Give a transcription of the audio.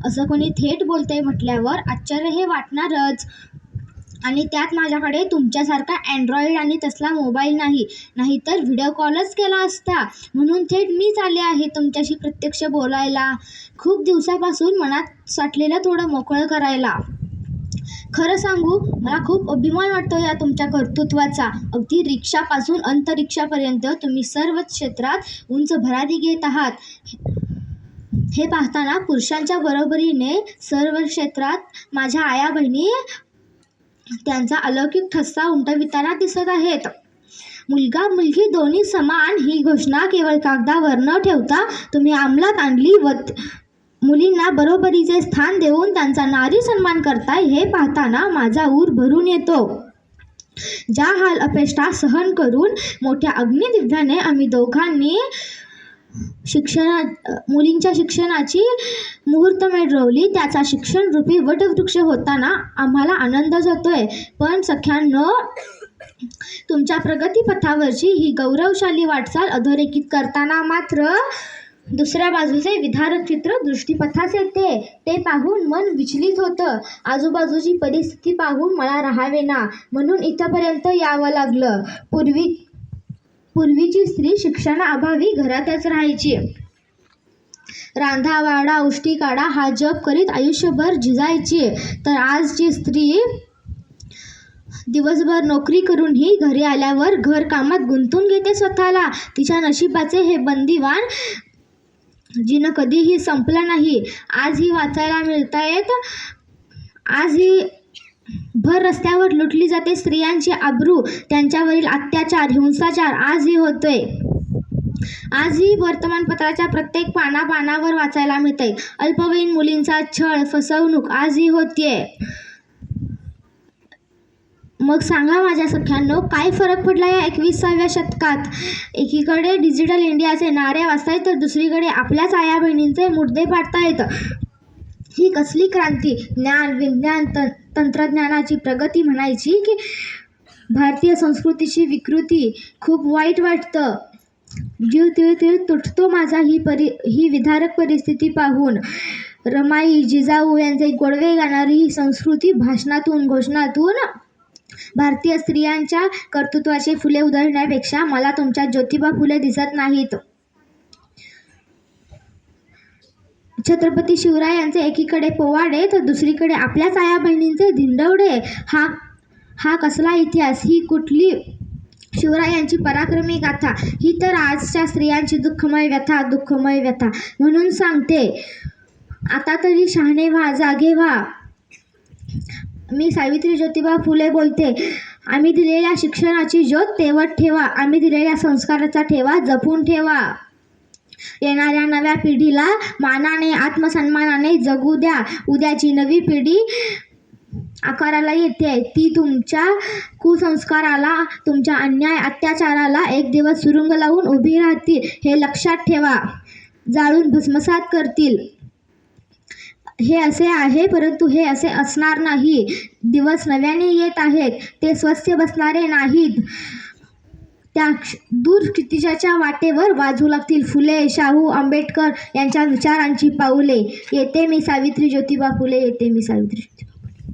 असं कोणी थेट बोलतंय म्हटल्यावर आश्चर्य हे वाटणारच. आणि त्यात माझ्याकडे तुमच्यासारखा अँड्रॉइड आणि तसला मोबाईल नाही, नाहीतर व्हिडिओ कॉलच केला असता. म्हणून थेट मीच आले आहे तुमच्याशी प्रत्यक्ष बोलायला, खूप दिवसापासून मनात साठलेलं थोडं मोकळं करायला. खरं सांगू, मला खूप अभिमान वाटतो या तुमच्या कर्तृत्वाचा. अगदी रिक्षापासून अंतरिक्षापर्यंत तुम्ही सर्व क्षेत्रात उंच भरारी घेत आहात. हे पाहताना पुरुषांच्या बरोबरीने सर्व क्षेत्रात माझ्या आया बहिणी त्यांचा अलौकिक ठसा उमटविताना दिसत आहेत. मुलगा मुलगी दोन्ही समान ही घोषणा केवळ कागदावर न ठेवता तुम्ही अंमलात आणली व मुलींना बरोबरीचे स्थान देऊन त्यांचा नारी सन्मान करताय हे पाहताना माझा ऊर भरून येतो. ज्या हाल अपेष्टा सहन करून मोठ्या अग्निदिव्याने आम्ही दोघांनी मुलींच्या शिक्षणाची मुहूर्तमेढ रोवली, त्याचा शिक्षणरूपी वटवृक्ष होताना आम्हाला आनंदच होतोय. पण सख्यांनो, तुमच्या प्रगतीपथावरची ही गौरवशाली वाटचाल अधोरेखित करताना मात्र दुसऱ्या बाजूचे विदारक चित्र दृष्टीपथास येते. ते पाहून मन विचलित होतं. आजूबाजूची परिस्थिती पाहून मला राहावेना म्हणून इथपर्यंत यावं लागलं. पूर्वीची स्त्री शिक्षणाअभावी घरातच राहायची. रांधा-वाढा, उष्टी काढा हा जप करीत आयुष्यभर झिजायची. तर आजची स्त्री दिवसभर नोकरी करूनही घरी आल्यावर घरकामात गुंतून घेते स्वतःला. तिच्या नशिबाचे हे बंदिवान जिनं कधीही संपलं नाही. आजही वाचायला मिळतायत. आजही भर रस्त्यावर लुटली जाते स्त्रियांची आबरू, त्यांच्यावरील अत्याचार, हिंसाचार आजही होतोय. आजही वर्तमानपत्राच्या प्रत्येक पानावर वाचायला मिळतंय. अल्पवयीन मुलींचा छळ, फसवणूक आजही होतीये. मग सांगा माझ्या सख्यांनो, काय फरक पडला या 21व्या शतकात? एकीकडे डिजिटल इंडियाचे नारे वाजतायत तर दुसरीकडे आपल्याच आया बहिणींचे मुद्दे पाडतायत. ही कसली क्रांती? ज्ञान, विज्ञान, तंत्रज्ञानाची प्रगती म्हणायची की भारतीय संस्कृतीची विकृती? खूप वाईट वाटतं. जीव तिळ तुटतो माझा ही विदारक परिस्थिती पाहून. रमाई, जिजाऊ यांचे गोडवे गाणारी ही संस्कृती भाषणातून, घोषणातून भारतीय स्त्रियांच्या कर्तृत्वाचे फुले उधळण्यापेक्षा मला तुमच्या ज्योतिबा फुले दिसत नाहीत. छत्रपती शिवरायांचे एकीकडे पोवाडे तर दुसरीकडे आपल्याच आया बहिणींचे धिंडवडे. हा कसला इतिहास? ही कुठली शिवरायांची पराक्रमी गाथा? ही तर आजच्या स्त्रियांची दुःखमय व्यथा. म्हणून सांगते, आता तरी शहाणे व्हा, जागे व्हा. मी सावित्री ज्योतिबा फुले बोलते. आम्ही दिलेल्या शिक्षणाची ज्योत तेवत ठेवा. आम्ही दिलेल्या संस्काराचा ठेवा जपून ठेवा. येणाऱ्या नव्या पिढीला मानाने, आत्मसन्मानाने जगू द्या. उद्याची नवी पिढी आकाराला येते. ती तुमच्या कुसंस्काराला, तुमच्या अन्याय अत्याचाराला एक दिवस सुरुंग लावून उभी राहतील हे लक्षात ठेवा. जाळून भस्मसात करतील. हे असे आहे, परंतु हे असे असणार नाही. दिवस नव्याने येत आहेत. ते स्वस्थ बसणारे नाहीत. त्या दूर क्षितिजाच्या वाटेवर वाजू लागतील फुले, शाहू, आंबेडकर यांच्या विचारांची पाऊले. येते मी सावित्री ज्योतिबा फुले. येते मी सावित्री.